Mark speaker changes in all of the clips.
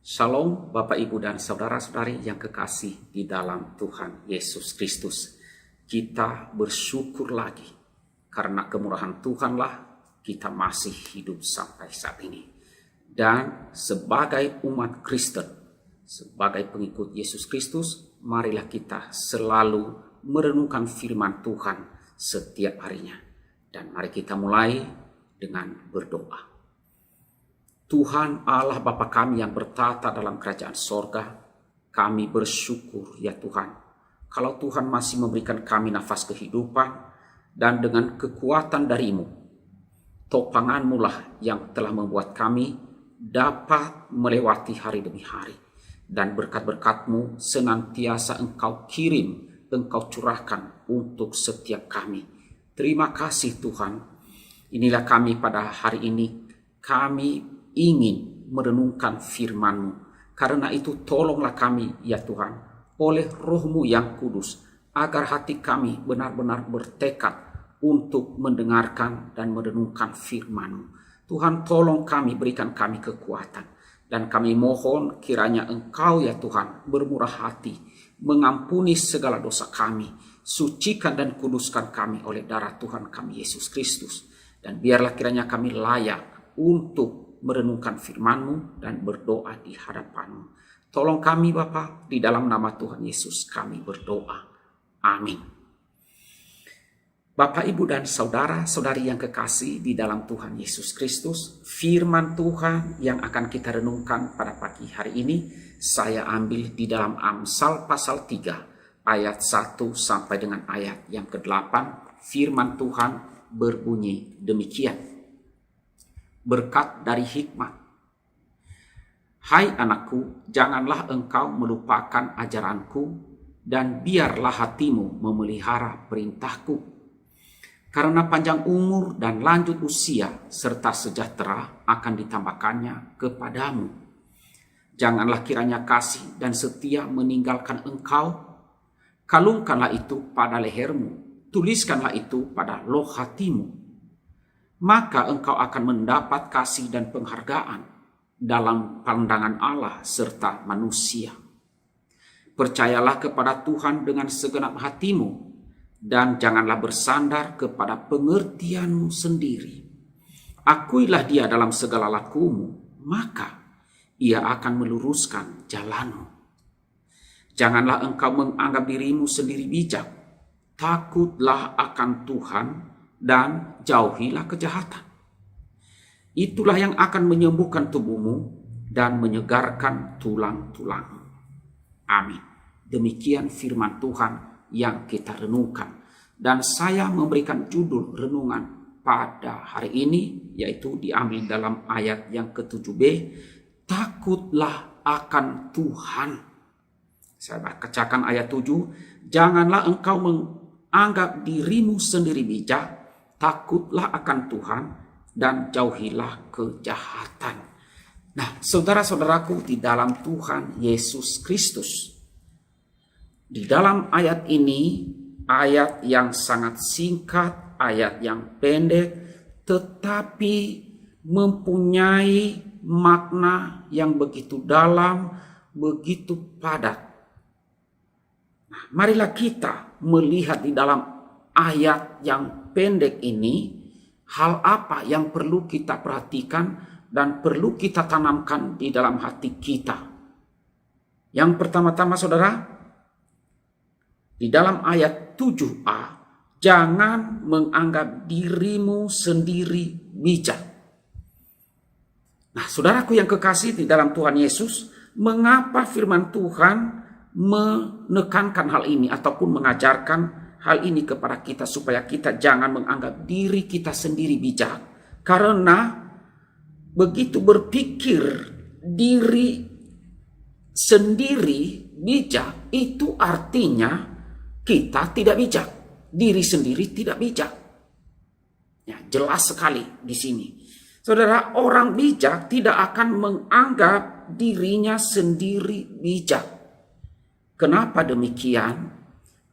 Speaker 1: Shalom Bapak Ibu dan Saudara-saudari yang kekasih di dalam Tuhan Yesus Kristus. Kita bersyukur lagi karena kemurahan Tuhanlah kita masih hidup sampai saat ini. Dan sebagai umat Kristen, sebagai pengikut Yesus Kristus, marilah kita selalu merenungkan firman Tuhan setiap harinya. Dan mari kita mulai dengan berdoa. Tuhan Allah Bapa kami yang bertata dalam kerajaan sorga, kami bersyukur ya Tuhan, kalau Tuhan masih memberikan kami nafas kehidupan dan dengan kekuatan dari-Mu, topangan-Mu lah yang telah membuat kami dapat melewati hari demi hari. Dan berkat-berkat-Mu senantiasa Engkau kirim, Engkau curahkan untuk setiap kami. Terima kasih Tuhan, inilah kami pada hari ini, kami ingin merenungkan firman-Mu. Karena itu tolonglah kami ya Tuhan, oleh Roh-Mu yang kudus, agar hati kami benar-benar bertekad untuk mendengarkan dan merenungkan firman-Mu. Tuhan tolong kami, berikan kami kekuatan. Dan kami mohon kiranya Engkau ya Tuhan bermurah hati, mengampuni segala dosa kami, sucikan dan kuduskan kami oleh darah Tuhan kami Yesus Kristus. Dan biarlah kiranya kami layak untuk merenungkan firman-Mu dan berdoa di hadapan-Mu. Tolong kami Bapa, di dalam nama Tuhan Yesus kami berdoa. Amin. Bapak, Ibu, dan saudara-saudari yang kekasih di dalam Tuhan Yesus Kristus, firman Tuhan yang akan kita renungkan pada pagi hari ini, saya ambil di dalam Amsal pasal 3, ayat 1 sampai dengan ayat yang ke-8. Firman Tuhan berbunyi demikian. Berkat dari hikmat. Hai anakku, janganlah engkau melupakan ajaranku, dan biarlah hatimu memelihara perintahku. Karena panjang umur dan lanjut usia serta sejahtera akan ditambahkannya kepadamu. Janganlah kiranya kasih dan setia meninggalkan engkau. Kalungkanlah itu pada lehermu, tuliskanlah itu pada loh hatimu. Maka engkau akan mendapat kasih dan penghargaan dalam pandangan Allah serta manusia. Percayalah kepada Tuhan dengan segenap hatimu, dan janganlah bersandar kepada pengertianmu sendiri. Akuilah Dia dalam segala lakumu, maka Ia akan meluruskan jalanmu. Janganlah engkau menganggap dirimu sendiri bijak, takutlah akan Tuhan, dan jauhilah kejahatan. Itulah yang akan menyembuhkan tubuhmu dan menyegarkan tulang-tulangmu. Amin. Demikian firman Tuhan yang kita renungkan. Dan saya memberikan judul renungan pada hari ini, yaitu diambil dalam ayat yang ke-7b, takutlah akan Tuhan. Saya bacakan ayat 7, janganlah engkau menganggap dirimu sendiri bijak, takutlah akan Tuhan dan jauhilah kejahatan. Nah, saudara-saudaraku di dalam Tuhan Yesus Kristus, di dalam ayat ini, ayat yang sangat singkat, ayat yang pendek, tetapi mempunyai makna yang begitu dalam, begitu padat. Nah, marilah kita melihat di dalam ayat yang pendek ini, hal apa yang perlu kita perhatikan dan perlu kita tanamkan di dalam hati kita. Yang pertama-tama saudara, di dalam ayat 7a, jangan menganggap dirimu sendiri bijak. Nah, saudaraku yang kekasih di dalam Tuhan Yesus, mengapa firman Tuhan menekankan hal ini ataupun mengajarkan hal ini kepada kita supaya kita jangan menganggap diri kita sendiri bijak? Karena begitu berpikir diri sendiri bijak, itu artinya kita tidak bijak. Diri sendiri tidak bijak. Ya, jelas sekali di sini. Saudara, orang bijak tidak akan menganggap dirinya sendiri bijak. Kenapa demikian?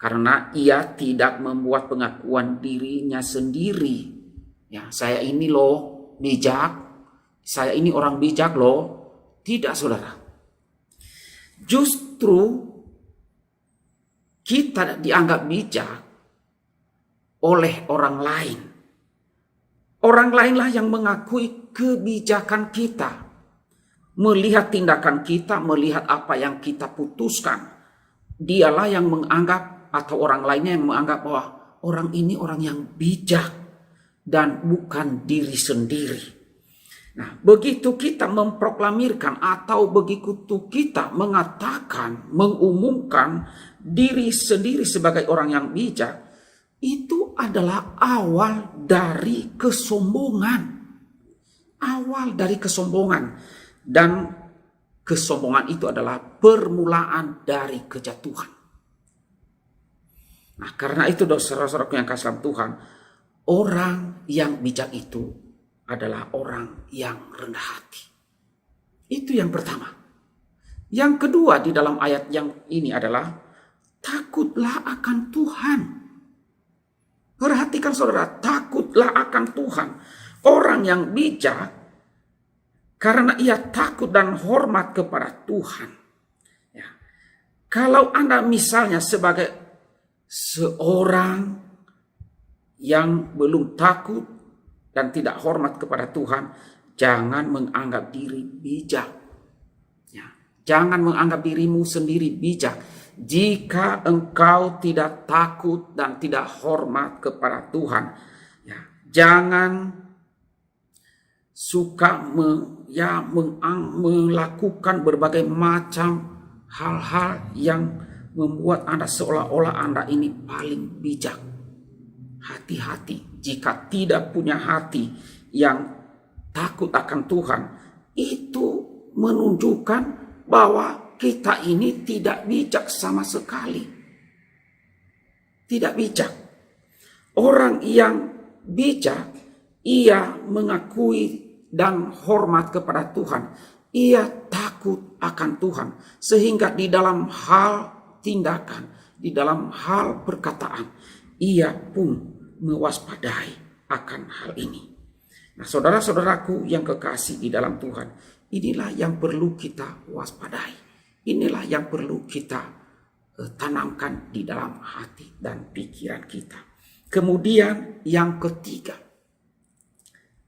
Speaker 1: Karena ia tidak membuat pengakuan dirinya sendiri. Ya, saya ini loh bijak, saya ini orang bijak loh. Tidak saudara. Justru kita dianggap bijak oleh orang lain. Orang lainlah yang mengakui kebijakan kita. Melihat tindakan kita, melihat apa yang kita putuskan. Dialah yang menganggap, atau orang lainnya yang menganggap bahwa orang ini orang yang bijak dan bukan diri sendiri. Nah, begitu kita memproklamirkan atau begitu kita mengatakan, mengumumkan diri sendiri sebagai orang yang bijak, itu adalah awal dari kesombongan. Awal dari kesombongan. Dan kesombongan itu adalah permulaan dari kejatuhan. Nah, karena itu saudara-saudaraku yang kasih dalam Tuhan, orang yang bijak itu adalah orang yang rendah hati. Itu yang pertama. Yang kedua di dalam ayat yang ini adalah takutlah akan Tuhan. Perhatikan saudara, takutlah akan Tuhan. Orang yang bijak karena ia takut dan hormat kepada Tuhan. Ya. Kalau Anda misalnya sebagai seorang yang belum takut dan tidak hormat kepada Tuhan, jangan menganggap diri bijak. Ya. Jangan menganggap dirimu sendiri bijak. Jika engkau tidak takut dan tidak hormat kepada Tuhan, ya, jangan suka melakukan berbagai macam hal-hal yang membuat Anda seolah-olah Anda ini paling bijak. Hati-hati, jika tidak punya hati yang takut akan Tuhan, itu menunjukkan bahwa kita ini tidak bijak sama sekali. Tidak bijak. Orang yang bijak, ia mengakui dan hormat kepada Tuhan. Ia takut akan Tuhan. Sehingga di dalam hal tindakan, di dalam hal perkataan, ia pun mewaspadai akan hal ini. Nah, saudara-saudaraku yang kekasih di dalam Tuhan, inilah yang perlu kita waspadai. Inilah yang perlu kita tanamkan di dalam hati dan pikiran kita. Kemudian yang ketiga,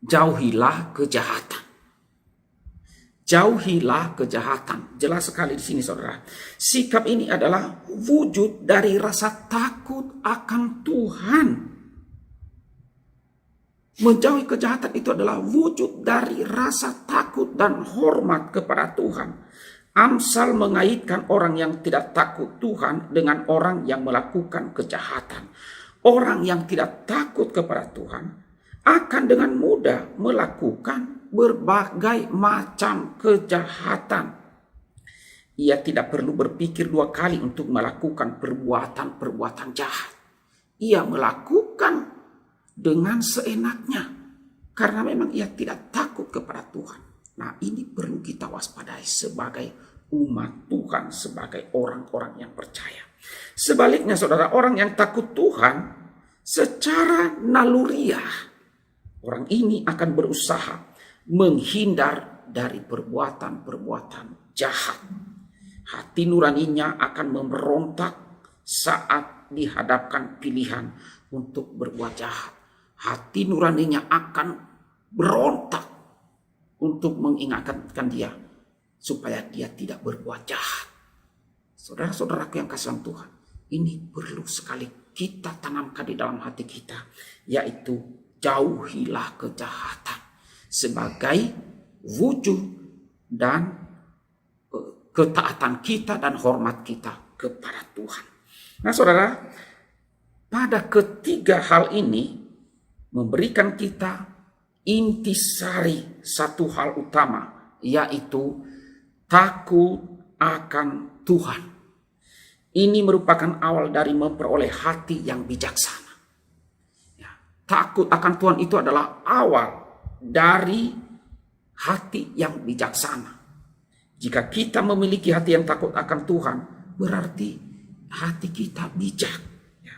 Speaker 1: jauhilah kejahatan. Jauhilah kejahatan. Jelas sekali di sini saudara. Sikap ini adalah wujud dari rasa takut akan Tuhan. Menjauhi kejahatan itu adalah wujud dari rasa takut dan hormat kepada Tuhan. Amsal mengaitkan orang yang tidak takut Tuhan dengan orang yang melakukan kejahatan. Orang yang tidak takut kepada Tuhan akan dengan mudah melakukan berbagai macam kejahatan. Ia tidak perlu berpikir dua kali untuk melakukan perbuatan-perbuatan jahat. Ia melakukan dengan seenaknya karena memang ia tidak takut kepada Tuhan. Nah, ini perlu kita waspadai sebagai umat Tuhan, sebagai orang-orang yang percaya. Sebaliknya saudara, orang yang takut Tuhan secara naluriah, orang ini akan berusaha menghindar dari perbuatan-perbuatan jahat. Hati nuraninya akan memberontak saat dihadapkan pilihan untuk berbuat jahat. Hati nuraninya akan berontak untuk mengingatkan dia supaya dia tidak berbuat jahat. Saudara-saudaraku yang kasih dalam Tuhan, ini perlu sekali kita tanamkan di dalam hati kita, yaitu jauhilah kejahatan sebagai wujud dan ketaatan kita dan hormat kita kepada Tuhan. Nah saudara, pada ketiga hal ini memberikan kita intisari satu hal utama, yaitu takut akan Tuhan. Ini merupakan awal dari memperoleh hati yang bijaksana. Ya, takut akan Tuhan itu adalah awal dari hati yang bijaksana. Jika kita memiliki hati yang takut akan Tuhan, berarti hati kita bijak. Ya.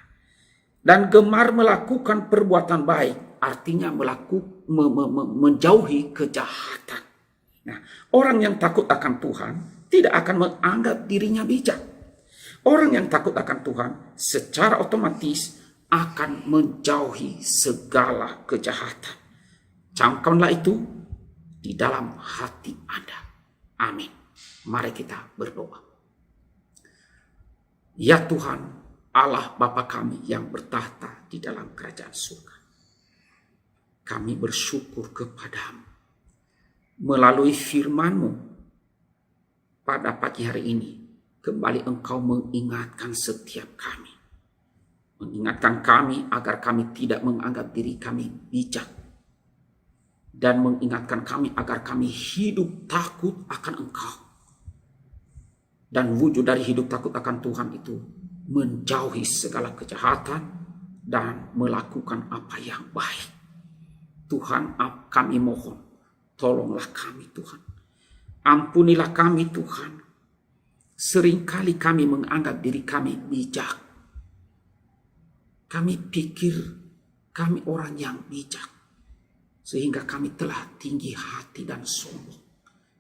Speaker 1: Dan gemar melakukan perbuatan baik, artinya menjauhi kejahatan. Nah, orang yang takut akan Tuhan tidak akan menganggap dirinya bijak. Orang yang takut akan Tuhan secara otomatis akan menjauhi segala kejahatan. Camkanlah itu di dalam hati Anda. Amin. Mari kita berdoa. Ya Tuhan, Allah Bapa kami yang bertahta di dalam kerajaan surga, kami bersyukur kepadamu melalui firman-Mu pada pagi hari ini. Kembali Engkau mengingatkan setiap kami. Mengingatkan kami agar kami tidak menganggap diri kami bijak. Dan mengingatkan kami agar kami hidup takut akan Engkau. Dan wujud dari hidup takut akan Tuhan itu menjauhi segala kejahatan dan melakukan apa yang baik. Tuhan, kami mohon, tolonglah kami Tuhan. Ampunilah kami Tuhan. Seringkali kami menganggap diri kami bijak. Kami pikir kami orang yang bijak. Sehingga kami telah tinggi hati dan sombong.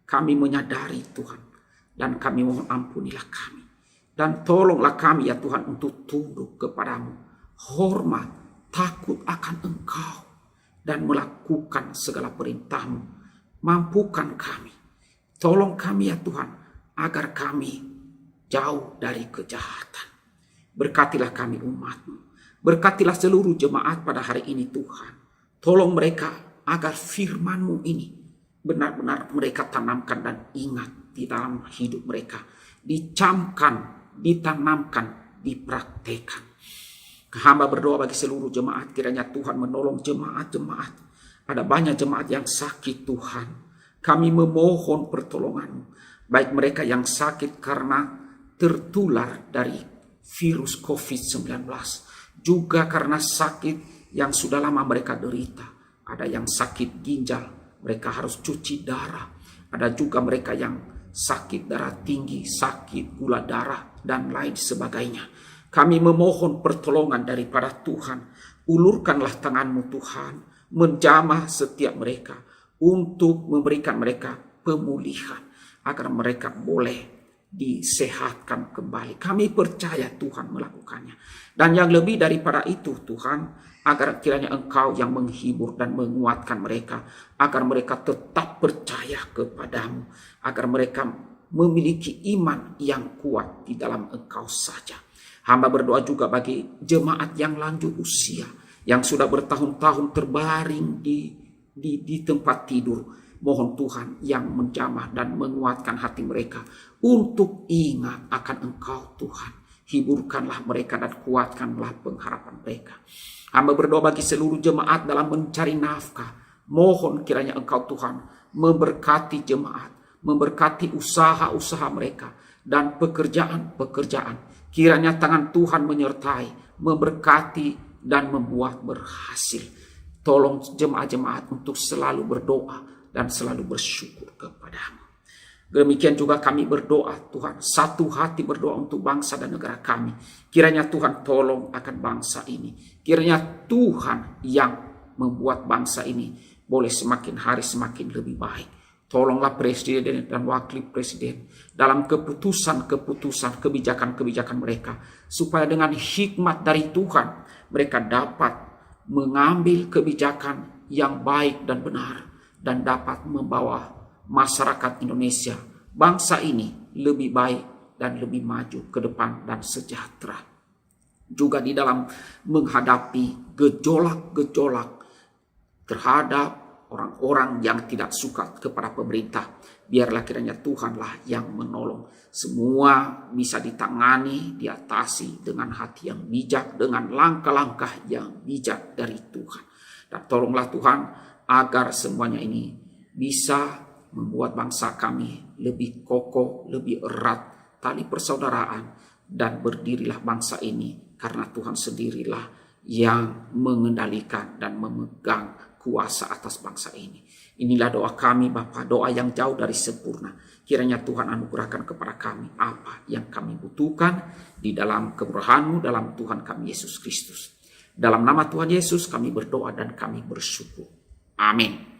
Speaker 1: Kami menyadari Tuhan. Dan kami mohon ampunilah kami. Dan tolonglah kami ya Tuhan untuk tunduk kepadamu. Hormat, takut akan Engkau. Dan melakukan segala perintah-Mu. Mampukan kami. Tolong kami ya Tuhan. Agar kami jauh dari kejahatan. Berkatilah kami umat-Mu. Berkatilah seluruh jemaat pada hari ini Tuhan. Tolong mereka agar firman-Mu ini benar-benar mereka tanamkan dan ingat di dalam hidup mereka. Dicamkan, ditanamkan, dipraktekan. Hamba berdoa bagi seluruh jemaat, kiranya Tuhan menolong jemaat-jemaat. Ada banyak jemaat yang sakit Tuhan. Kami memohon pertolongan-Mu. Baik mereka yang sakit karena tertular dari virus COVID-19. Juga karena sakit yang sudah lama mereka derita. Ada yang sakit ginjal, mereka harus cuci darah. Ada juga mereka yang sakit darah tinggi, sakit gula darah, dan lain sebagainya. Kami memohon pertolongan daripada Tuhan. Ulurkanlah tangan-Mu Tuhan, menjamah setiap mereka untuk memberikan mereka pemulihan agar mereka boleh disehatkan kembali. Kami percaya Tuhan melakukannya. Dan yang lebih daripada itu Tuhan, agar kiranya Engkau yang menghibur dan menguatkan mereka, agar mereka tetap percaya kepadamu, agar mereka memiliki iman yang kuat di dalam Engkau saja. Hamba berdoa juga bagi jemaat yang lanjut usia, yang sudah bertahun-tahun terbaring di tempat tidur. Mohon Tuhan yang menjamah dan menguatkan hati mereka untuk ingat akan Engkau Tuhan. Hiburkanlah mereka dan kuatkanlah pengharapan mereka. Hamba berdoa bagi seluruh jemaat dalam mencari nafkah. Mohon kiranya Engkau Tuhan memberkati jemaat, memberkati usaha-usaha mereka dan pekerjaan-pekerjaan. Kiranya tangan Tuhan menyertai, memberkati dan membuat berhasil. Tolong jemaat-jemaat untuk selalu berdoa dan selalu bersyukur kepadamu. Demikian juga kami berdoa Tuhan, satu hati berdoa untuk bangsa dan negara kami. Kiranya Tuhan tolong akan bangsa ini. Kiranya Tuhan yang membuat bangsa ini boleh semakin hari semakin lebih baik. Tolonglah presiden dan wakil presiden dalam keputusan-keputusan, kebijakan-kebijakan mereka. Supaya dengan hikmat dari Tuhan mereka dapat mengambil kebijakan yang baik dan benar. Dan dapat membawa masyarakat Indonesia, bangsa ini lebih baik dan lebih maju ke depan dan sejahtera. Juga di dalam menghadapi gejolak-gejolak terhadap orang-orang yang tidak suka kepada pemerintah. Biarlah kiranya Tuhanlah yang menolong. Semua bisa ditangani, diatasi dengan hati yang bijak, dengan langkah-langkah yang bijak dari Tuhan. Dan tolonglah Tuhan, agar semuanya ini bisa membuat bangsa kami lebih kokoh, lebih erat tali persaudaraan, dan berdirilah bangsa ini karena Tuhan sendirilah yang mengendalikan dan memegang kuasa atas bangsa ini. Inilah doa kami Bapa, doa yang jauh dari sempurna. Kiranya Tuhan anugerahkan kepada kami apa yang kami butuhkan di dalam kemurahan-Mu, dalam Tuhan kami Yesus Kristus. Dalam nama Tuhan Yesus kami berdoa dan kami bersyukur. Amin.